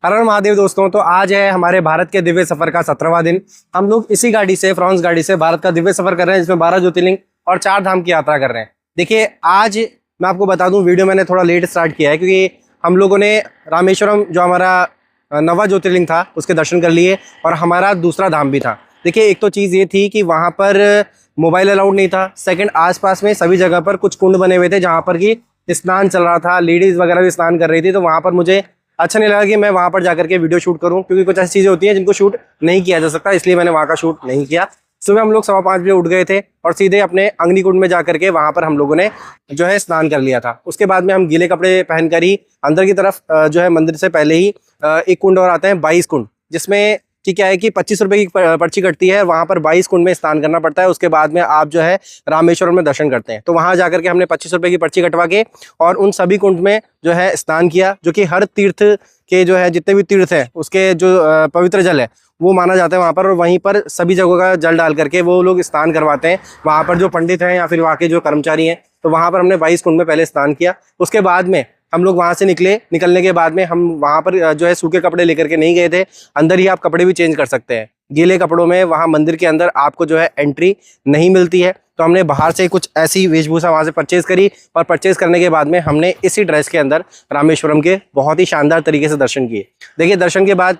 हर हर महादेव दोस्तों। तो आज है हमारे भारत के दिव्य सफर का 17वां दिन। हम लोग इसी गाड़ी से, फ्रांस गाड़ी से भारत का दिव्य सफर कर रहे हैं, जिसमें 12 ज्योतिर्लिंग और 4 धाम की यात्रा कर रहे हैं। देखिए, आज मैं आपको बता दूं, वीडियो मैंने थोड़ा लेट स्टार्ट किया है क्योंकि हम लोगों ने रामेश्वरम, जो हमारा 9वां ज्योतिर्लिंग था, उसके दर्शन कर लिए और हमारा दूसरा धाम भी था। देखिए, एक तो चीज़ ये थी कि वहाँ पर मोबाइल अलाउड नहीं था। सेकंड, आसपास में सभी जगह पर कुछ कुंड बने हुए थे जहाँ पर कि स्नान चल रहा था, लेडीज़ वगैरह भी स्नान कर रही थी। तो वहाँ पर मुझे अच्छा नहीं लगा कि मैं वहाँ पर जाकर के वीडियो शूट करूँ, क्योंकि कुछ ऐसी चीज़ें होती हैं जिनको शूट नहीं किया जा सकता, इसलिए मैंने वहाँ का शूट नहीं किया। सुबह हम लोग 5:15 बजे उठ गए थे और सीधे अपने अग्निकुंड में जाकर के वहाँ पर हम लोगों ने जो है स्नान कर लिया था। उसके बाद में हम गीले कपड़े पहनकर ही अंदर की तरफ जो है मंदिर से पहले ही एक कुंड और आता है, 22 कुंड, जिसमें कि क्या है कि 25 रुपए की पर्ची कटती है। वहाँ पर 22 कुंड में स्नान करना पड़ता है। उसके बाद में आप जो है रामेश्वरम में दर्शन करते हैं। तो वहाँ जाकर के हमने 25 रुपए की पर्ची कटवा के और उन सभी कुंड में जो है स्नान किया, जो कि हर तीर्थ के जो है जितने भी तीर्थ हैं उसके जो पवित्र जल है वो माना जाता है वहाँ पर। और वहीं पर सभी जगहों का जल डाल करके वो लोग स्नान करवाते हैं वहाँ पर जो पंडित हैं या फिर वहाँ के जो कर्मचारी हैं। तो वहाँ पर हमने 22 कुंड में पहले स्नान किया। उसके बाद में हम लोग वहाँ से निकलने के बाद में हम वहाँ पर जो है सूखे कपड़े लेकर के नहीं गए थे। अंदर ही आप कपड़े भी चेंज कर सकते हैं। गीले कपड़ों में वहाँ मंदिर के अंदर आपको जो है एंट्री नहीं मिलती है। तो हमने बाहर से कुछ ऐसी वेशभूषा वहाँ से परचेज करी और परचेज करने के बाद में हमने इसी ड्रेस के अंदर रामेश्वरम के बहुत ही शानदार तरीके से दर्शन किए। देखिए, दर्शन के बाद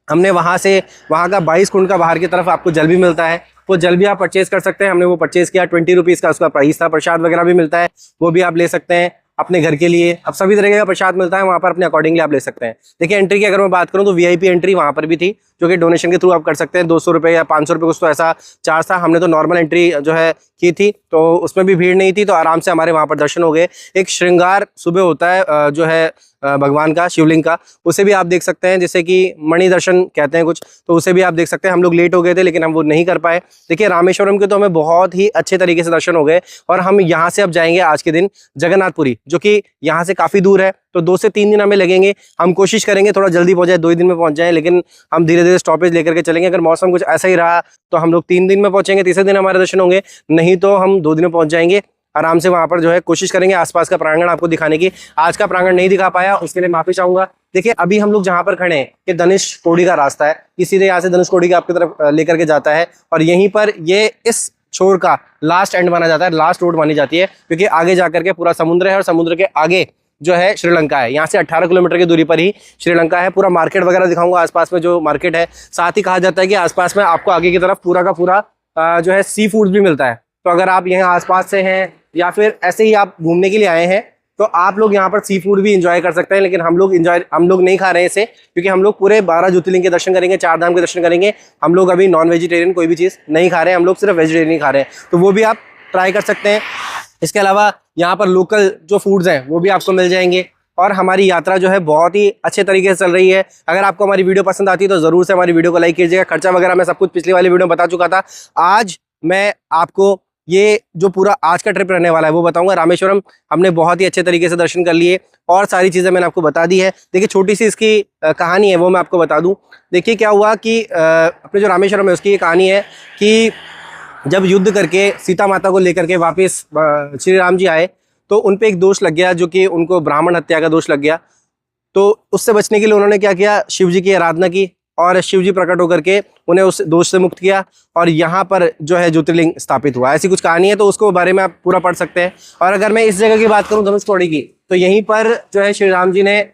हमने वहाँ का 22 कुंड का बाहर की तरफ आपको जल भी मिलता है, वो जल भी आप परचेज कर सकते हैं। हमने वो परचेज किया, 20 रुपीज़ का उसका प्राइस था। प्रसाद वगैरह भी मिलता है, वो भी आप ले सकते हैं अपने घर के लिए। अब सभी तरीके का प्रसाद मिलता है वहाँ पर, अपने अकॉर्डिंगली आप ले सकते हैं। देखिए, एंट्री की अगर मैं बात करूँ तो वीआईपी एंट्री वहाँ पर भी थी, जो कि डोनेशन के थ्रू आप कर सकते हैं। 200 रुपये या 500 रुपये कुछ तो ऐसा चार्ज था। हमने तो नॉर्मल एंट्री जो है की थी, तो उसमें भी भीड़ नहीं थी, तो आराम से हमारे वहाँ पर दर्शन हो गए। एक श्रृंगार सुबह होता है जो है भगवान का, शिवलिंग का, उसे भी आप देख सकते हैं, जैसे कि मणि दर्शन कहते हैं कुछ, तो उसे भी आप देख सकते हैं। हम लोग लेट हो गए थे लेकिन हम वो नहीं कर पाए। देखिए, रामेश्वरम के तो हमें बहुत ही अच्छे तरीके से दर्शन हो गए। और हम यहाँ से अब जाएंगे आज के दिन जगन्नाथपुरी, जो कि यहाँ से काफ़ी दूर है। तो 2 से 3 दिन हमें लगेंगे। हम कोशिश करेंगे थोड़ा जल्दी पहुँचाए, 2 ही दिन में पहुँच जाएँ, लेकिन हम धीरे धीरे स्टॉपेज लेकर के चलेंगे। अगर मौसम कुछ ऐसा ही रहा तो हम लोग 3 दिन में पहुँचेंगे, तीसरे दिन हमारे दर्शन होंगे, नहीं तो हम 2 दिन में पहुँच जाएंगे आराम से। वहाँ पर जो है कोशिश करेंगे आसपास का प्रांगण आपको दिखाने की। आज का प्रांगण नहीं दिखा पाया, उसके लिए माफी चाहूंगा। देखिए, अभी हम लोग जहाँ पर खड़े हैं, ये धनुषकोडी का रास्ता है, ये सीधे यहाँ से धनुषकोडी का आपकी तरफ लेकर के जाता है। और यहीं पर ये इस छोर का लास्ट एंड माना जाता है, लास्ट रोड मानी जाती है, क्योंकि आगे जाकर के पूरा समुद्र है और समुद्र के आगे जो है श्रीलंका है। यहाँ से 18 किलोमीटर की दूरी पर ही श्रीलंका है। पूरा मार्केट वगैरह दिखाऊंगा, आसपास में जो मार्केट है। साथ ही कहा जाता है कि आसपास में आपको आगे की तरफ पूरा का पूरा जो है सी फूड भी मिलता है। तो अगर आप यहाँ आसपास से हैं या फिर ऐसे ही आप घूमने के लिए आए हैं तो आप लोग यहाँ पर सी फूड भी एंजॉय कर सकते हैं। लेकिन हम लोग नहीं खा रहे हैं इसे, क्योंकि हम लोग पूरे 12 ज्योतिर्लिंग के दर्शन करेंगे, 4 धाम के दर्शन करेंगे। हम लोग अभी नॉन वेजिटेरियन कोई भी चीज़ नहीं खा रहे हैं, हम लोग सिर्फ वेजिटेरियन खा रहे हैं। तो वो भी आप ट्राई कर सकते हैं। इसके अलावा यहाँ पर लोकल जो फूड्स हैं वो भी आपको मिल जाएंगे। और हमारी यात्रा जो है बहुत ही अच्छे तरीके से चल रही है। अगर आपको हमारी वीडियो पसंद आती है तो ज़रूर से हमारी वीडियो को लाइक कीजिएगा। खर्चा वगैरह मैं सब कुछ पिछली वाली वीडियो में बता चुका था। आज मैं आपको ये जो पूरा आज का ट्रिप रहने वाला है वो बताऊंगा। रामेश्वरम हमने बहुत ही अच्छे तरीके से दर्शन कर लिए और सारी चीज़ें मैंने आपको बता दी है। देखिए, छोटी सी इसकी कहानी है, वो मैं आपको बता दूं। देखिए, क्या हुआ कि अपने जो रामेश्वरम है उसकी ये कहानी है कि जब युद्ध करके सीता माता को लेकर के वापस श्री राम जी आए तो उन पर एक दोष लग गया, जो कि उनको ब्राह्मण हत्या का दोष लग गया। तो उससे बचने के लिए उन्होंने क्या किया, शिव जी की आराधना की और शिव जी प्रकट होकर के उन्हें उस दोष से मुक्त किया और यहाँ पर जो है ज्योतिर्लिंग स्थापित हुआ। ऐसी कुछ कहानी है, तो उसको बारे में आप पूरा पढ़ सकते हैं। और अगर मैं इस जगह की बात करूँ धनुषकोडी की, तो यहीं पर जो है श्री राम जी ने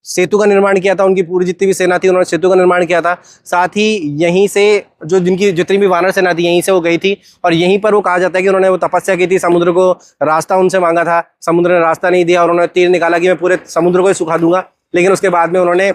सेतु का निर्माण किया था। उनकी पूरी जितनी भी सेना थी उन्होंने सेतु का निर्माण किया था। साथ ही यहीं से जो जितनी भी वानर सेना थी यहीं से वो गई थी। और यहीं पर वो कहा जाता है कि उन्होंने वो तपस्या की थी, समुद्र को रास्ता उनसे मांगा था, समुद्र ने रास्ता नहीं दिया और उन्होंने तीर निकाला कि मैं पूरे समुद्र को ही सुखा दूंगा। लेकिन उसके बाद में उन्होंने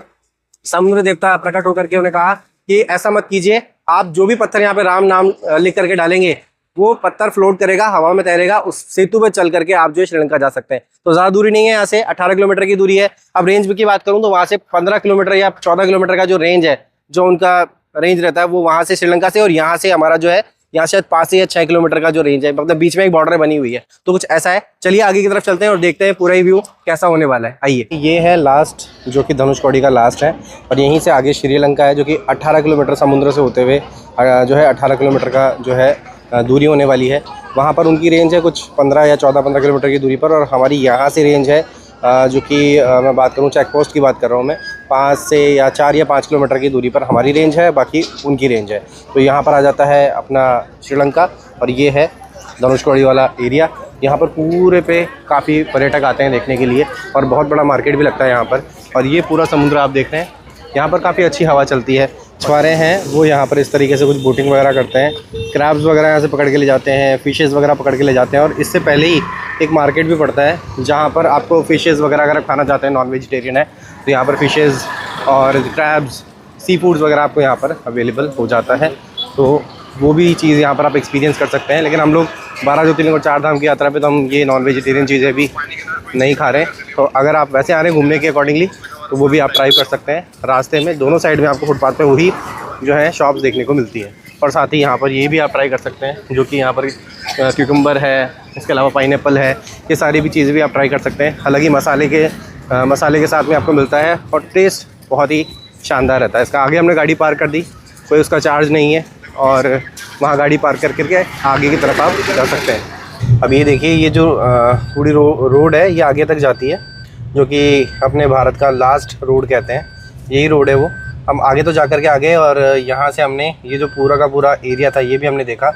समुद्र देवता प्रकट होकर के उन्हें कहा कि ऐसा मत कीजिए, आप जो भी पत्थर यहाँ पे राम नाम लिख करके डालेंगे वो पत्थर फ्लोट करेगा, हवा में तैरेगा, उस सेतु पे चल करके आप जो है श्रीलंका जा सकते हैं। तो ज़्यादा दूरी नहीं है, यहाँ से 18 किलोमीटर की दूरी है। अब रेंज की बात करूँ तो वहाँ से 15 किलोमीटर या 14 किलोमीटर का जो रेंज है, जो उनका रेंज रहता है वो वहाँ से श्रीलंका से, और यहाँ से हमारा जो है यहाँ शायद 5 या 6 किलोमीटर का जो रेंज है, मतलब बीच में एक बॉर्डर बनी हुई है। तो कुछ ऐसा है। चलिए आगे की तरफ चलते हैं और देखते हैं पूरा ही व्यू कैसा होने वाला है। आइए, ये है लास्ट, जो कि धनुषकोडी का लास्ट है और यहीं से आगे श्रीलंका है, जो कि 18 किलोमीटर समुद्र से होते हुए जो है 18 किलोमीटर का जो है दूरी होने वाली है। वहाँ पर उनकी रेंज है कुछ 15 या 14-15 किलोमीटर की दूरी पर, और हमारी यहाँ से रेंज है जो कि मैं बात करूँ चेक पोस्ट की बात कर रहा हूँ मैं, 5 से या 4 या 5 किलोमीटर की दूरी पर हमारी रेंज है, बाकी उनकी रेंज है। तो यहाँ पर आ जाता है अपना श्रीलंका और ये है धनुषकोडी वाला एरिया। यहाँ पर पूरे पे काफ़ी पर्यटक आते हैं देखने के लिए और बहुत बड़ा मार्केट भी लगता है यहाँ पर। और ये पूरा समुद्र आप देख रहे हैं, यहाँ पर काफ़ी अच्छी हवा चलती है। मछुआरे हैं वो यहाँ पर इस तरीके से कुछ बोटिंग वगैरह करते हैं, क्रैब्स वगैरह यहाँ से पकड़ के ले जाते हैं, फ़िशेज़ वगैरह पकड़ के ले जाते हैं। और इससे पहले ही एक मार्केट भी पड़ता है जहाँ पर आपको फ़िशेज़ वगैरह अगर आप खाना चाहते हैं, नॉन वेजिटेरियन है तो यहाँ पर फ़िशेज़ और क्रैब्स, सी फूड्स वगैरह आपको यहाँ पर अवेलेबल हो जाता है। तो वो भी चीज़ यहाँ पर आप एक्सपीरियंस कर सकते हैं। लेकिन हम लोग 12 ज्योतिर्लिंग और 4 धाम की यात्रा पे तो हम ये नॉन वेजिटेरियन चीज़ें भी नहीं खा रहे हैं। तो अगर आप वैसे आ रहे हैं घूमने के अकॉर्डिंगली तो वो भी आप ट्राई कर सकते हैं। रास्ते में दोनों साइड में आपको फुटपाथ पे वही जो है शॉप्स देखने को मिलती है। और साथ ही यहाँ पर ये भी आप ट्राई कर सकते हैं जो कि यहाँ पर क्यूकम्बर है, इसके अलावा पाइनएप्पल है, ये सारी भी चीज़ें भी आप ट्राई कर सकते हैं। हालांकि मसाले के साथ में आपको मिलता है और टेस्ट बहुत ही शानदार रहता है इसका। आगे हमने गाड़ी पार्क कर दी, कोई उसका चार्ज नहीं है और वहाँ गाड़ी पार्क करके आगे की तरफ आप जा सकते हैं। अब ये देखिए, ये जो पूरी रोड है ये आगे तक जाती है, जो कि अपने भारत का लास्ट रोड कहते हैं, यही रोड है वो। हम आगे तो जा कर के आ गए और यहाँ से हमने ये जो पूरा का पूरा एरिया था ये भी हमने देखा।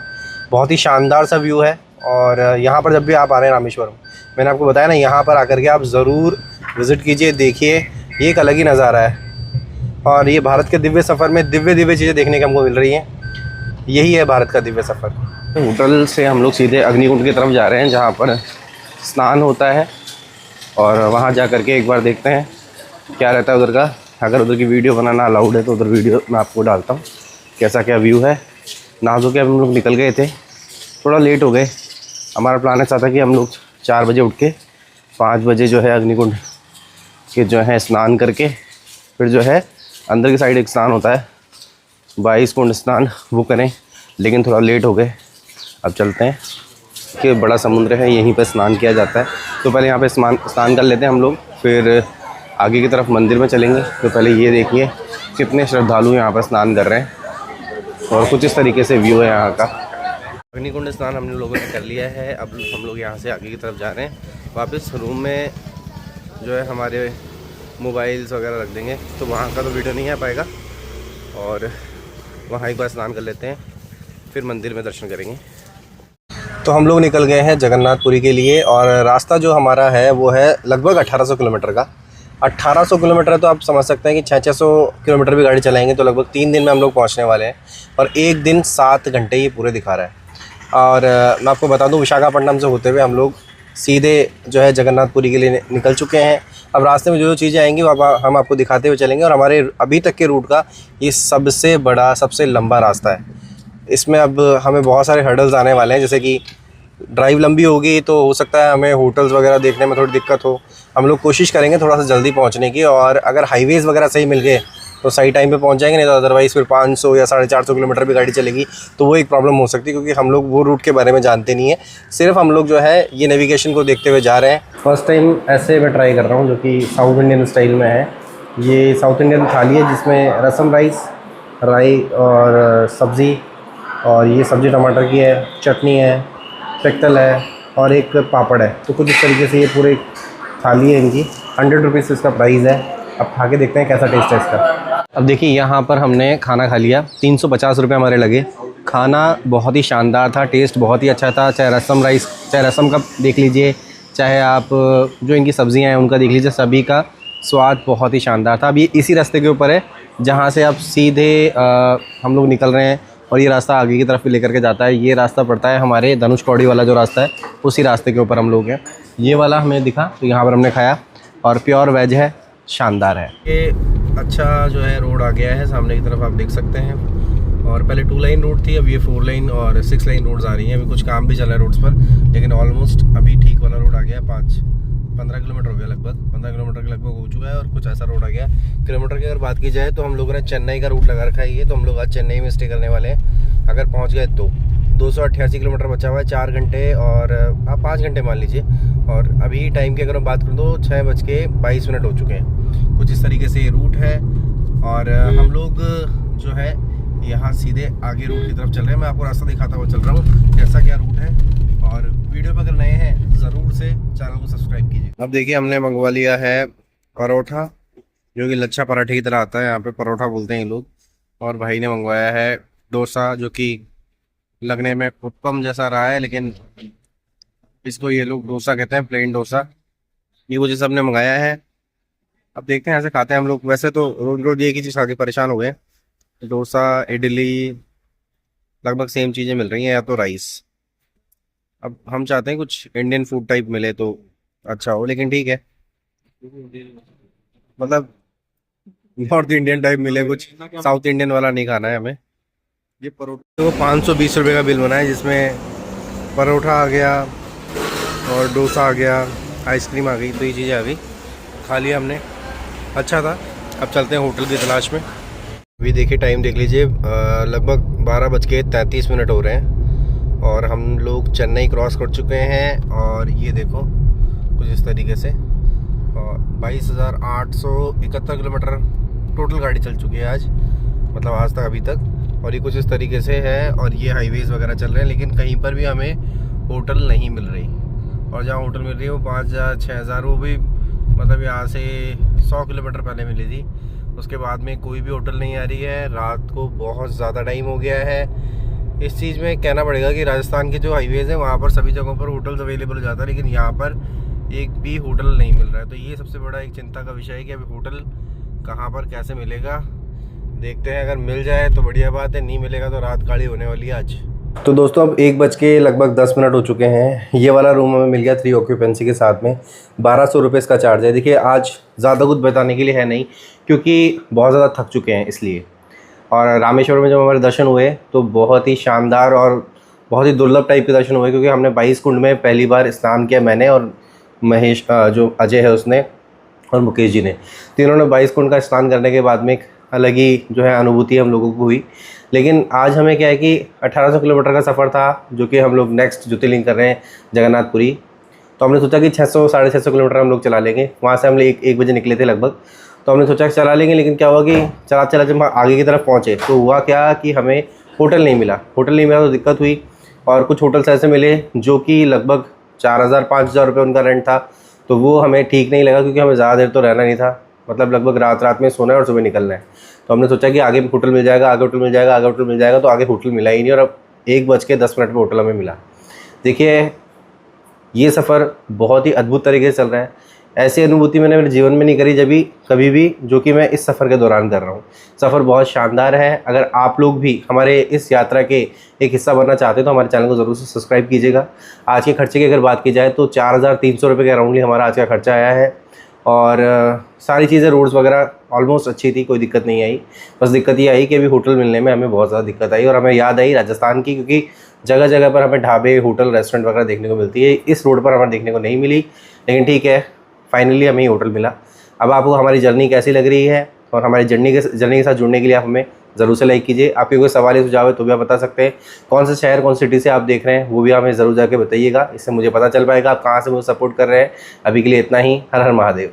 बहुत ही शानदार सा व्यू है। और यहाँ पर जब भी आप आ रहे हैं रामेश्वरम, मैंने आपको बताया ना, यहाँ पर आकर के आप ज़रूर विज़िट कीजिए, देखिए, ये एक अलग ही नज़ारा है। और ये भारत के दिव्य सफ़र में दिव्य चीज़ें देखने को हमको मिल रही हैं। यही है भारत का दिव्य सफ़र। होटल से हम लोग सीधे अग्निकुंड की तरफ जा रहे हैं जहाँ पर स्नान होता है और वहाँ जा कर के एक बार देखते हैं क्या रहता है उधर का। अगर उधर की वीडियो बनाना अलाउड है तो उधर वीडियो मैं आपको डालता हूँ कैसा क्या व्यू है। नहा धो के हम लोग निकल गए थे, थोड़ा लेट हो गए। हमारा प्लान ऐसा था कि हम लोग 4 बजे उठ के 5 बजे जो है अग्निकुंड के जो है स्नान करके फिर जो है अंदर की साइड एक स्नान होता है 22 कुंड स्नान, वो करें। लेकिन थोड़ा लेट हो गए, अब चलते हैं कि बड़ा समुद्र है, यहीं पर स्नान किया जाता है। तो पहले यहाँ पे स्नान कर लेते हैं हम लोग, फिर आगे की तरफ मंदिर में चलेंगे। तो पहले ये देखिए कितने श्रद्धालु यहाँ पर स्नान कर रहे हैं और कुछ इस तरीके से व्यू है यहाँ का। अग्निकुंड स्नान हम लोगों ने कर लिया है। अब हम लोग यहाँ से आगे की तरफ जा रहे हैं। वापस रूम में जो है हमारे मोबाइल्स वगैरह रख देंगे, तो वहाँ का तो वीडियो नहीं आ पाएगा। और वहाँ एक बार स्नान कर लेते हैं, फिर मंदिर में दर्शन करेंगे। तो हम लोग निकल गए हैं जगन्नाथपुरी के लिए और रास्ता जो हमारा है वो है लगभग 1800 किलोमीटर का। 1800 किलोमीटर तो आप समझ सकते हैं कि 600 किलोमीटर भी गाड़ी चलाएंगे तो लगभग 3 दिन में हम लोग पहुंचने वाले हैं। और 1 दिन 7 घंटे ये पूरे दिखा रहा है। और मैं आपको बता दूं, विशाखापट्टनम से होते हुए हम लोग सीधे जो है जगन्नाथपुरी के लिए निकल चुके हैं। अब रास्ते में जो चीज़ें आएंगी वो हम आपको दिखाते हुए चलेंगे। और हमारे अभी तक के रूट का ये सबसे बड़ा, सबसे लंबा रास्ता है। इसमें अब हमें बहुत सारे हर्डल्स आने वाले हैं, जैसे कि ड्राइव लंबी होगी तो हो सकता है हमें होटल्स वगैरह देखने में थोड़ी दिक्कत हो। हम लोग कोशिश करेंगे थोड़ा सा जल्दी पहुंचने की, और अगर हाईवेज़ वगैरह सही मिल गए तो सही टाइम पे पहुंच जाएंगे, नहीं तो अदरवाइज़ फिर 500 या 450 किलोमीटर भी गाड़ी चलेगी तो वो एक प्रॉब्लम हो सकती है, क्योंकि हम लोग वो रूट के बारे में जानते नहीं है। सिर्फ हम लोग जो है ये नेविगेशन को देखते हुए जा रहे हैं। फर्स्ट टाइम ऐसे मैं ट्राई कर रहा हूँ जो कि साउथ इंडियन स्टाइल में है। ये साउथ इंडियन थाली है जिसमें रसम राइस, राई और सब्ज़ी, और ये सब्ज़ी टमाटर की है, चटनी है, पिक्तल है और एक पापड़ है। तो कुछ इस तरीके से ये पूरे थाली है इनकी। 100 रुपीज़ इसका प्राइस है। अब खा के देखते हैं कैसा टेस्ट है इसका। अब देखिए यहाँ पर हमने खाना खा लिया, 350 रुपये हमारे लगे। खाना बहुत ही शानदार था, टेस्ट बहुत ही अच्छा था। चाहे रसम राइस, चाहे रसम का देख लीजिए, चाहे आप जो इनकी सब्ज़ियाँ हैं उनका देख लीजिए, सभी का स्वाद बहुत ही शानदार था। अब ये इसी रास्ते के ऊपर है जहाँ से आप सीधे हम लोग निकल रहे हैं और ये रास्ता आगे की तरफ भी लेकर के जाता है। ये रास्ता पड़ता है हमारे धनुषकोडी वाला जो रास्ता है, उसी रास्ते के ऊपर हम लोग हैं। ये वाला हमें दिखा तो यहाँ पर हमने खाया और प्योर वेज है, शानदार है। ये अच्छा जो है रोड आ गया है सामने की तरफ, आप देख सकते हैं। और पहले 2 लाइन रोड थी, अब ये 4 लाइन और 6 लाइन रोड्स आ रही हैं। अभी कुछ काम भी चल रहा है रोड्स पर, लेकिन ऑलमोस्ट अभी ठीक वाला रोड आ गया है। 15 किलोमीटर हो गया, लगभग 15 किलोमीटर के लगभग हो चुका है और कुछ ऐसा रोड आ गया। किलोमीटर की अगर बात की जाए तो हम लोगों ने चेन्नई का रूट लगा रखा है ये, तो हम लोग आज चेन्नई में स्टे करने वाले हैं। अगर पहुंच गए तो 288 किलोमीटर बचा हुआ है, 4 घंटे और आप 5 घंटे मान लीजिए। और अभी टाइम की अगर मैं बात करूँ तो 6:22 हो चुके हैं। कुछ इस तरीके से ये रूट है और हम लोग जो है यहाँ सीधे आगे रूट की तरफ चल रहे हैं। मैं आपको रास्ता दिखाता हुआ चल रहा हूँ कैसा क्या रूट है। और वीडियो पर अगर नए हैं ज़रूर से चैनल को सब्सक्राइब कीजिए। अब देखिए हमने मंगवा लिया है परोठा जो कि लच्छा पराठे की तरह आता है, यहाँ पे परोठा बोलते हैं ये लोग। और भाई ने मंगवाया है डोसा, जो कि लगने में उत्पम जैसा रहा है, लेकिन इसको ये लोग डोसा कहते हैं, प्लेन डोसा। ये वो सबने मंगाया है। अब देखते हैं ऐसे खाते हैं हम लोग। वैसे तो रोज रोज एक ही चीज़ खा के परेशान हो गए। डोसा, इडली, लगभग सेम चीज़ें मिल रही हैं, या तो राइस। अब हम चाहते हैं कुछ इंडियन फूड टाइप मिले तो अच्छा हो, लेकिन ठीक है, मतलब नॉर्थ इंडियन टाइप मिले कुछ, साउथ इंडियन वाला नहीं खाना है हमें। ये परोठा तो 520 रुपये का बिल बना है, जिसमें परोठा आ गया और डोसा आ गया, आइसक्रीम आ गई, तो ये चीज़ें आ गई, खा लिया हमने, अच्छा था। अब चलते हैं होटल की तलाश में। अभी देखिए टाइम देख लीजिए, लगभग 12:33 हो रहे हैं और हम लोग चेन्नई क्रॉस कर चुके हैं। और ये देखो कुछ इस तरीके से, और 22,871 किलोमीटर टोटल गाड़ी चल चुकी है आज, मतलब आज तक अभी तक। और ये कुछ इस तरीके से है, और ये हाईवेज़ वगैरह चल रहे हैं, लेकिन कहीं पर भी हमें होटल नहीं मिल रही। और जहाँ होटल मिल रही है वो 5,000 6,000, वो भी मतलब यहाँ से 100 किलोमीटर पहले मिली थी। उसके बाद में कोई भी होटल नहीं आ रही है। रात को बहुत ज़्यादा टाइम हो गया है। इस चीज़ में कहना पड़ेगा कि राजस्थान के जो हाईवेज़ हैं वहाँ पर सभी जगहों पर होटल्स अवेलेबल हो जाता है, लेकिन यहाँ पर एक भी होटल नहीं मिल रहा है। तो ये सबसे बड़ा एक चिंता का विषय है कि अभी होटल कहाँ पर कैसे मिलेगा। देखते हैं, अगर मिल जाए तो बढ़िया बात है, नहीं मिलेगा तो रात काली होने वाली है आज। तो दोस्तों अब 1:10 हो चुके हैं। ये वाला रूम हमें मिल गया 3 ऑक्यूपेंसी के साथ में। 1200 रुपये इसका चार्ज है। देखिए आज ज़्यादा कुछ बताने के लिए है नहीं, क्योंकि बहुत ज़्यादा थक चुके हैं इसलिए। और रामेश्वर में जब हमारे दर्शन हुए तो बहुत ही शानदार और बहुत ही दुर्लभ टाइप के दर्शन हुए, क्योंकि हमने 22 कुंड में पहली बार स्नान किया, मैंने और महेश, जो अजय है उसने, और मुकेश जी ने, तीनों ने 22 कुंड का स्नान करने के बाद में एक अलग ही जो है अनुभूति हम लोगों को हुई। लेकिन आज हमें क्या है कि 1800 किलोमीटर का सफ़र था, जो कि हम लोग नेक्स्ट ज्योतिर्लिंग कर रहे हैं जगन्नाथपुरी। तो हमने सोचा कि 600 साढ़े 600 किलोमीटर हम लोग चला लेंगे। वहाँ से हम लोग 1 बजे निकले थे लगभग, तो हमने सोचा कि चला लेंगे। लेकिन क्या हुआ कि चला चला जब हम आगे की तरफ पहुँचे तो हुआ क्या कि हमें होटल नहीं मिला। होटल नहीं मिला तो दिक्कत हुई, और कुछ होटल्स ऐसे मिले जो कि लगभग 4,000-5,000 रुपये उनका रेंट था। तो वो हमें ठीक नहीं लगा, क्योंकि हमें ज़्यादा देर तो रहना नहीं था, मतलब लगभग रात में सोना है और सुबह निकलना है। तो हमने सोचा कि आगे होटल मिल जाएगा, आगे होटल मिल जाएगा, आगे होटल मिल जाएगा, तो आगे होटल मिला ही नहीं। और अब 1:10 में होटल हमें मिला। देखिए ये सफ़र बहुत ही अद्भुत तरीके से चल रहा है। ऐसी अनुभूति मैंने मेरे जीवन में नहीं करी जब भी कभी भी, जो कि मैं इस सफ़र के दौरान कर रहा हूँ। सफ़र बहुत शानदार है। अगर आप लोग भी हमारे इस यात्रा के एक हिस्सा बनना चाहते हैं तो हमारे चैनल को ज़रूर से सब्सक्राइब कीजिएगा। आज के खर्चे की अगर बात की जाए तो 4,300 रुपये के अराउंडली हमारा आज का खर्चा आया है। और सारी चीज़ें, रोड्स वगैरह ऑलमोस्ट अच्छी थी, कोई दिक्कत नहीं आई। बस दिक्कत ये आई कि अभी होटल मिलने में हमें बहुत ज़्यादा दिक्कत आई, और हमें याद आई राजस्थान की, क्योंकि जगह जगह पर हमें ढाबे, होटल, रेस्टोरेंट वगैरह देखने को मिलती है। इस रोड पर हमें देखने को नहीं मिली, लेकिन ठीक है, फाइनली हमें होटल मिला। अब आपको हमारी जर्नी कैसी लग रही है, और हमारी जर्नी के साथ जुड़ने के लिए आप हमें ज़रूर से लाइक कीजिए। आपके कोई सवाल या सुझाव है तो भी आप बता सकते हैं। कौन से शहर, कौन सी सिटी से आप देख रहे हैं वो भी हमें ज़रूर जाके बताइएगा। इससे मुझे पता चल पाएगा आप कहाँ से मुझे सपोर्ट कर रहे हैं। अभी के लिए इतना ही। हर हर महादेव।